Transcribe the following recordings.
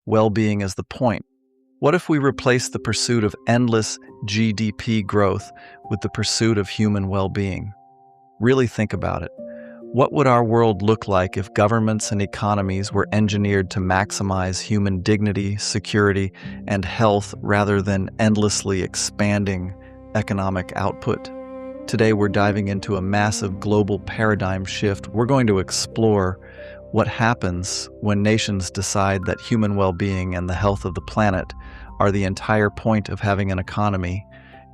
well-being as the point. What if we replace the pursuit of endless GDP growth with the pursuit of human well-being? Really think about it. What would our world look like if governments and economies were engineered to maximize human dignity, security, and health rather than endlessly expanding economic output? Today, we're diving into a massive global paradigm shift. We're going to explore what happens when nations decide that human well-being and the health of the planet are the entire point of having an economy.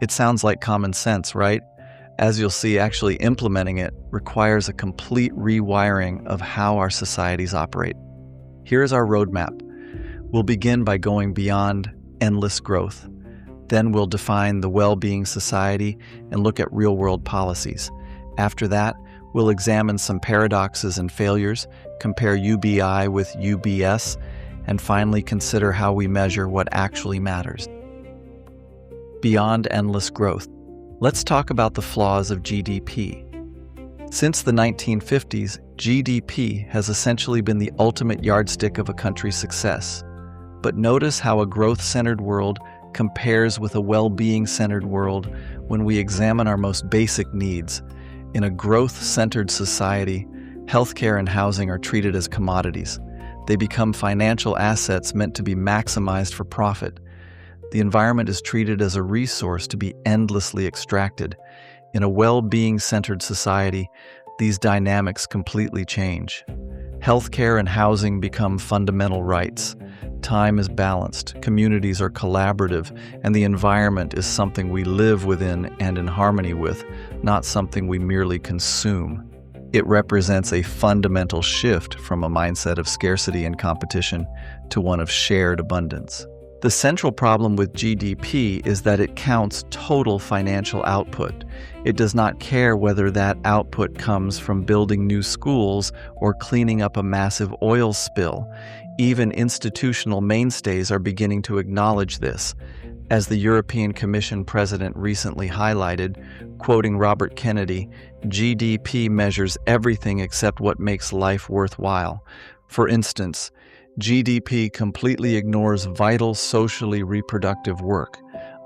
It sounds like common sense, right? As you'll see, actually implementing it requires a complete rewiring of how our societies operate. Here is our roadmap. We'll begin by going beyond endless growth. Then we'll define the well-being society and look at real-world policies. After that, we'll examine some paradoxes and failures, compare UBI with UBS, and finally consider how we measure what actually matters. Beyond endless growth. Let's talk about the flaws of GDP. Since the 1950s, GDP has essentially been the ultimate yardstick of a country's success. But notice how a growth-centered world compares with a well-being-centered world when we examine our most basic needs. In a growth-centered society, healthcare and housing are treated as commodities. They become financial assets meant to be maximized for profit. The environment is treated as a resource to be endlessly extracted. In a well-being-centered society, these dynamics completely change. Healthcare and housing become fundamental rights. Time is balanced, communities are collaborative, and the environment is something we live within and in harmony with, not something we merely consume. It represents a fundamental shift from a mindset of scarcity and competition to one of shared abundance. The central problem with GDP is that it counts total financial output. It does not care whether that output comes from building new schools or cleaning up a massive oil spill. Even institutional mainstays are beginning to acknowledge this. As the European Commission president recently highlighted, quoting Robert Kennedy, GDP measures everything except what makes life worthwhile. For instance, GDP completely ignores vital socially reproductive work.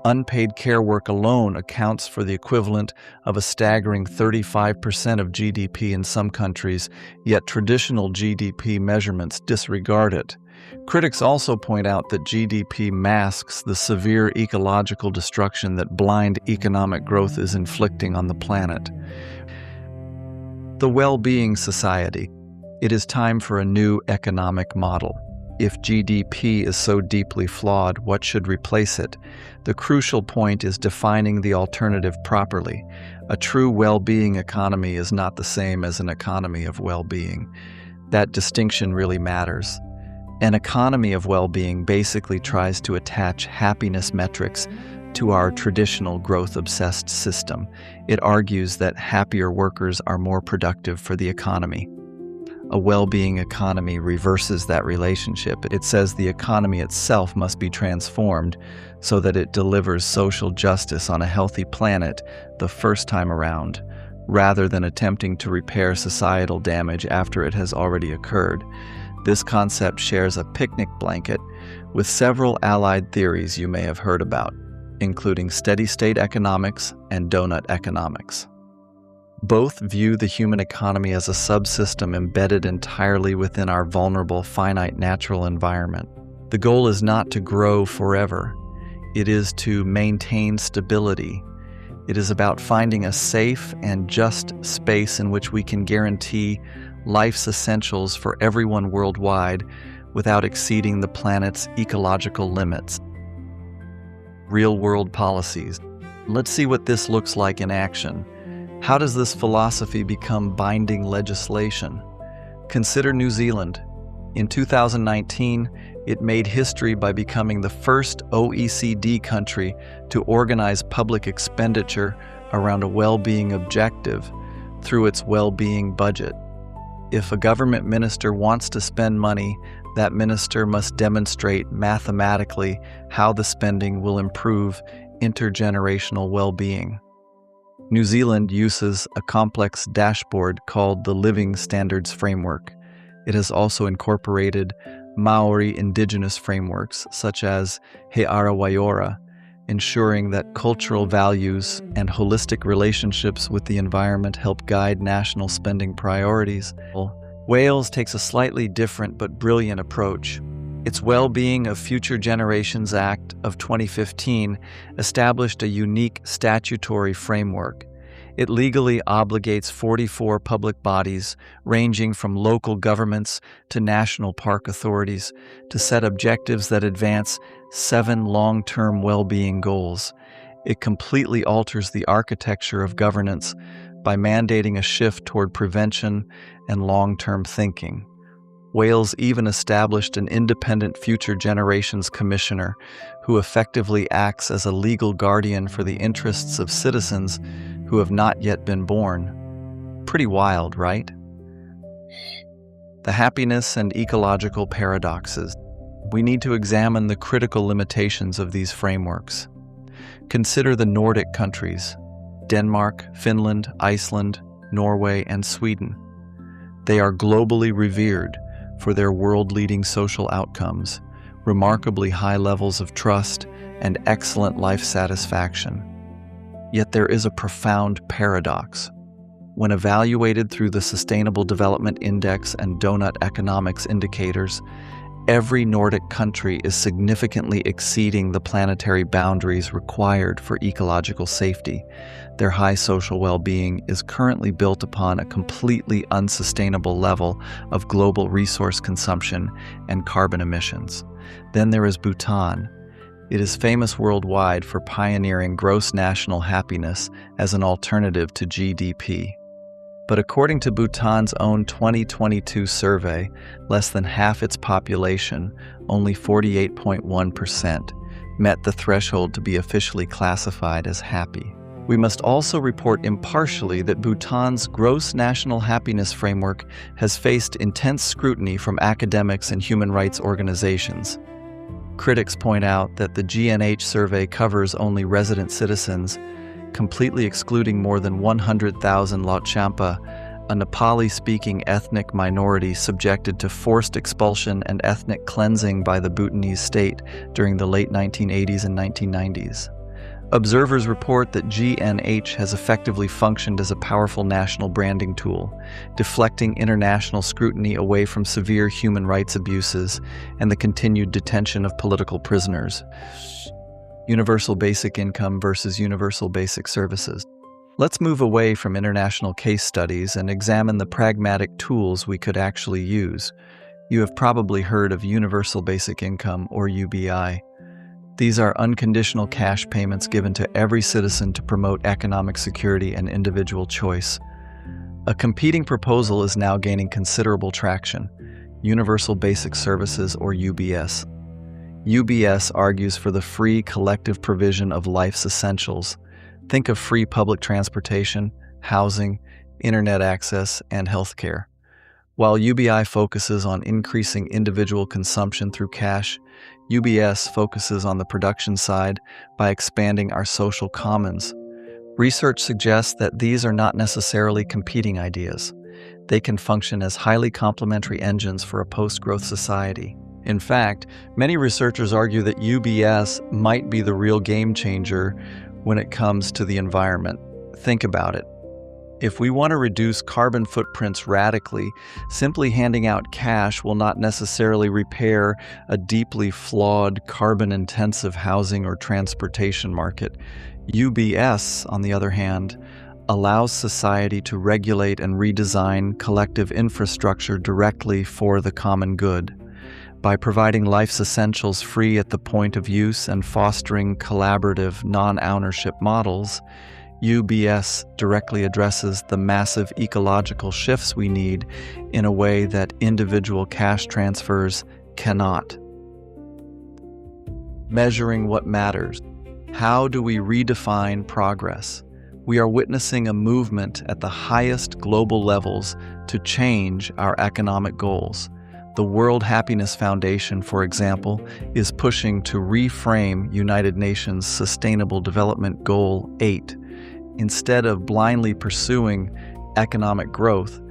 Unpaid care work alone accounts for the equivalent of a staggering 35% of GDP in some countries, yet traditional GDP measurements disregard it. Critics also point out that GDP masks the severe ecological destruction that blind economic growth is inflicting on the planet. The well-being society. It is time for a new economic model. If GDP is so deeply flawed, what should replace it? The crucial point is defining the alternative properly. A true well-being economy is not the same as an economy of well-being. That distinction really matters. An economy of well-being basically tries to attach happiness metrics to our traditional growth-obsessed system. It argues that happier workers are more productive for the economy. A well-being economy reverses that relationship. It says the economy itself must be transformed so that it delivers social justice on a healthy planet the first time around, rather than attempting to repair societal damage after it has already occurred. This concept shares a picnic blanket with several allied theories you may have heard about, including steady-state economics and Doughnut Economics. Both view the human economy as a subsystem embedded entirely within our vulnerable, finite natural environment. The goal is not to grow forever. It is to maintain stability. It is about finding a safe and just space in which we can guarantee life's essentials for everyone worldwide without exceeding the planet's ecological limits. Real-world policies. Let's see what this looks like in action. How does this philosophy become binding legislation? Consider New Zealand. In 2019, it made history by becoming the first OECD country to organize public expenditure around a well-being objective through its well-being budget. If a government minister wants to spend money, that minister must demonstrate mathematically how the spending will improve intergenerational well-being. New Zealand uses a complex dashboard called the Living Standards Framework. It has also incorporated Maori indigenous frameworks, such as He Ara Waiora, ensuring that cultural values and holistic relationships with the environment help guide national spending priorities. Wales takes a slightly different but brilliant approach. Its Well-Being of Future Generations Act of 2015 established a unique statutory framework. It legally obligates 44 public bodies, ranging from local governments to national park authorities, to set objectives that advance 7 long-term well-being goals. It completely alters the architecture of governance by mandating a shift toward prevention and long-term thinking. Wales even established an independent Future Generations Commissioner who effectively acts as a legal guardian for the interests of citizens who have not yet been born. Pretty wild, right? The happiness and ecological paradoxes. We need to examine the critical limitations of these frameworks. Consider the Nordic countries: Denmark, Finland, Iceland, Norway, and Sweden. They are globally revered for their world-leading social outcomes, remarkably high levels of trust, and excellent life satisfaction. Yet there is a profound paradox. When evaluated through the Sustainable Development Index and Doughnut Economics indicators, every Nordic country is significantly exceeding the planetary boundaries required for ecological safety. Their high social well-being is currently built upon a completely unsustainable level of global resource consumption and carbon emissions. Then there is Bhutan. It is famous worldwide for pioneering gross national happiness as an alternative to GDP. But according to Bhutan's own 2022 survey, less than half its population, only 48.1%, met the threshold to be officially classified as happy. We must also report impartially that Bhutan's gross national happiness framework has faced intense scrutiny from academics and human rights organizations. Critics point out that the GNH survey covers only resident citizens, completely excluding more than 100,000 Lhotshampa, a Nepali-speaking ethnic minority subjected to forced expulsion and ethnic cleansing by the Bhutanese state during the late 1980s and 1990s. Observers report that GNH has effectively functioned as a powerful national branding tool, deflecting international scrutiny away from severe human rights abuses and the continued detention of political prisoners. Universal basic income versus universal basic services. Let's move away from international case studies and examine the pragmatic tools we could actually use. You have probably heard of universal basic income, or UBI. These are unconditional cash payments given to every citizen to promote economic security and individual choice. A competing proposal is now gaining considerable traction: Universal Basic Services, or UBS. UBS argues for the free collective provision of life's essentials. Think of free public transportation, housing, internet access, and healthcare. While UBI focuses on increasing individual consumption through cash, UBS focuses on the production side by expanding our social commons. Research suggests that these are not necessarily competing ideas. They can function as highly complementary engines for a post-growth society. In fact, many researchers argue that UBS might be the real game changer when it comes to the environment. Think about it. If we want to reduce carbon footprints radically, simply handing out cash will not necessarily repair a deeply flawed, carbon-intensive housing or transportation market. UBS, on the other hand, allows society to regulate and redesign collective infrastructure directly for the common good. By providing life's essentials free at the point of use and fostering collaborative, non-ownership models, UBS directly addresses the massive ecological shifts we need in a way that individual cash transfers cannot. Measuring what matters. How do we redefine progress? We are witnessing a movement at the highest global levels to change our economic goals. The World Happiness Foundation, for example, is pushing to reframe United Nations Sustainable Development Goal 8. Instead of blindly pursuing economic growth,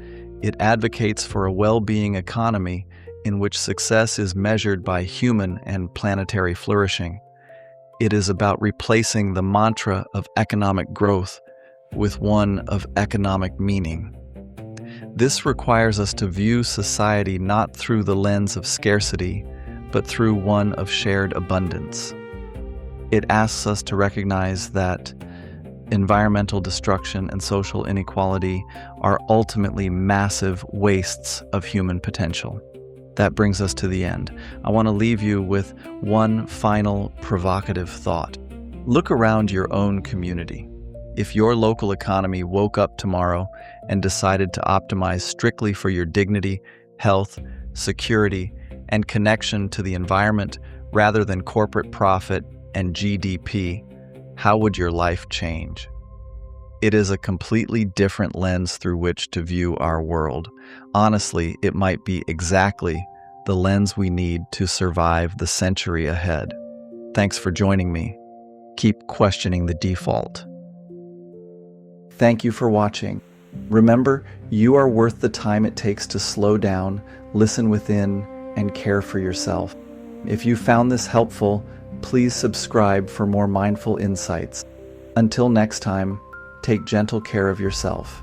it advocates for a well-being economy in which success is measured by human and planetary flourishing. It is about replacing the mantra of economic growth with one of economic meaning. This requires us to view society not through the lens of scarcity, but through one of shared abundance. It asks us to recognize that environmental destruction and social inequality are ultimately massive wastes of human potential. That brings us to the end. I want to leave you with one final provocative thought. Look around your own community. If your local economy woke up tomorrow and decided to optimize strictly for your dignity, health, security, and connection to the environment rather than corporate profit and GDP, how would your life change? It is a completely different lens through which to view our world. Honestly, it might be exactly the lens we need to survive the century ahead. Thanks for joining me. Keep questioning the default. Thank you for watching. Remember, you are worth the time it takes to slow down, listen within, and care for yourself. If you found this helpful, please subscribe for more mindful insights. Until next time, take gentle care of yourself.